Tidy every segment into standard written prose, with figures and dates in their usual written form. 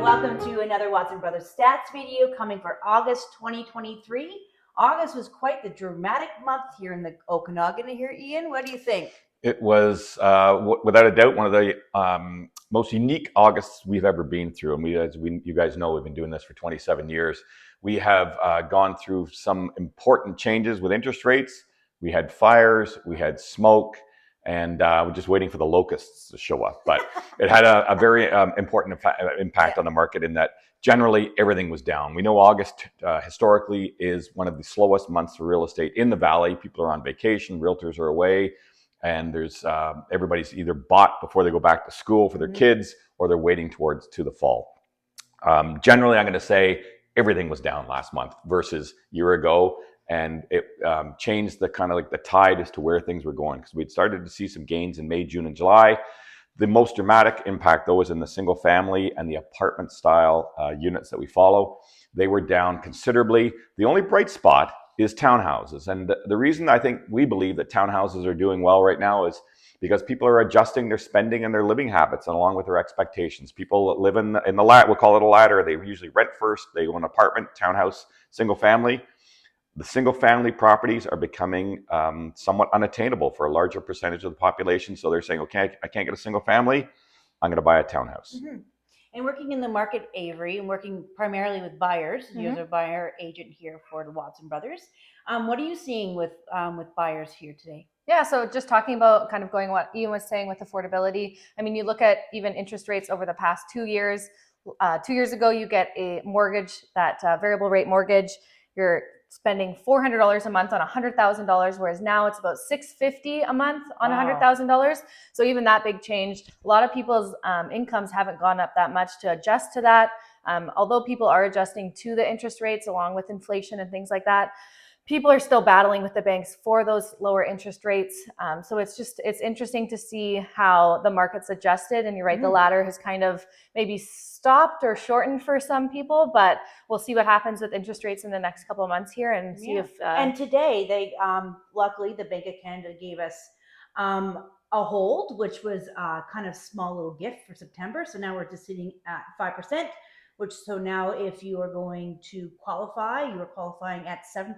welcome to another Watson Brothers Stats video coming for August 2023. August was quite the dramatic month here in the Okanagan. Here, Ian, what do you think? It was, without a doubt, one of the most unique Augusts we've ever been through. And you guys know, we've been doing this for 27 years. We have gone through some important changes with interest rates. We had fires, we had smoke, and we're just waiting for the locusts to show up. But it had a very important impact on the market in that generally everything was down. We know August historically is one of the slowest months for real estate in the Valley. People are on vacation, realtors are away, and there's everybody's either bought before they go back to school for their kids, or they're waiting to the fall. Generally, I'm going to say everything was down last month versus a year ago. And it changed the kind of like the tide as to where things were going, because we'd started to see some gains in May, June, and July. The most dramatic impact, though, was in the single family and the apartment style units that we follow. They were down considerably. The only bright spot is townhouses. And the reason we believe that townhouses are doing well right now is because people are adjusting their spending and their living habits and along with their expectations. People live in the ladder, we'll call it a ladder. They usually rent first, they go in an apartment, townhouse, single family. The single family properties are becoming somewhat unattainable for a larger percentage of the population. So they're saying, okay, I can't get a single family, I'm going to buy a townhouse. Mm-hmm. And working in the market, Avery, and working primarily with buyers, you're the buyer agent here for the Watson Brothers. What are you seeing with buyers here today? Yeah, so just talking about kind of going what Ian was saying with affordability. I mean, you look at even interest rates over the past 2 years. 2 years ago, you get a mortgage, that variable rate mortgage. You're spending $400 a month on $100,000, whereas now it's about $650 a month on $100,000. So even that big change. A lot of people's incomes haven't gone up that much to adjust to that. Although people are adjusting to the interest rates along with inflation and things like that, people are still battling with the banks for those lower interest rates. So it's interesting to see how the market's adjusted. And you're right, the ladder has kind of maybe stopped or shortened for some people, but we'll see what happens with interest rates in the next couple of months here and see if... And today, they luckily, the Bank of Canada gave us a hold, which was kind of small little gift for September. So now we're just sitting at 5%. So now if you are going to qualify, you are qualifying at 7%.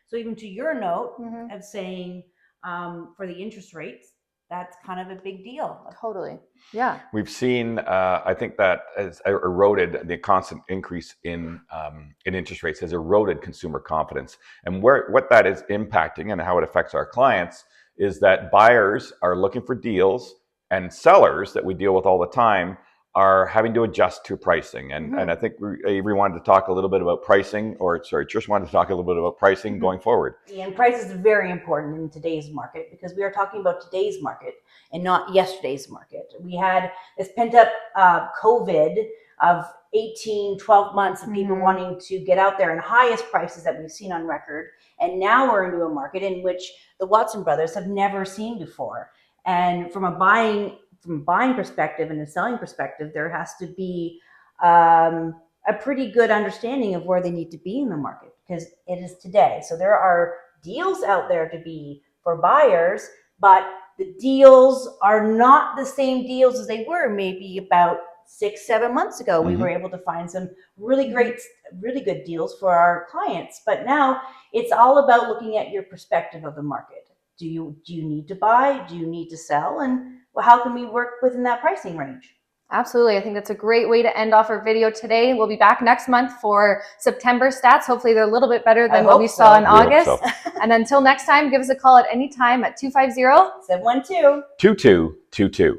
So even to your note of saying for the interest rates, that's kind of a big deal. Totally. Yeah. We've seen, I think that has eroded, the constant increase in interest rates has eroded consumer confidence. And what that is impacting and how it affects our clients is that buyers are looking for deals, and sellers that we deal with all the time are having to adjust to pricing. And I think Avery wanted to talk a little bit about pricing, Trish wanted to talk a little bit about pricing going forward. Yeah, and price is very important in today's market, because we are talking about today's market and not yesterday's market. We had this pent up COVID of 12 months of people wanting to get out there and highest prices that we've seen on record. And now we're into a market in which the Watson Brothers have never seen before. And from a buying perspective and a selling perspective, there has to be a pretty good understanding of where they need to be in the market, because it is today. So there are deals out there to be for buyers, but the deals are not the same deals as they were maybe about 6-7 months ago. We were able to find some really good deals for our clients. But now it's all about looking at your perspective of the market. Do you need to buy? Do you need to sell? And how can we work within that pricing range? Absolutely. I think that's a great way to end off our video today. We'll be back next month for September stats. Hopefully they're a little bit better than what we saw in August. And until next time, give us a call at any time at 250-712-2222.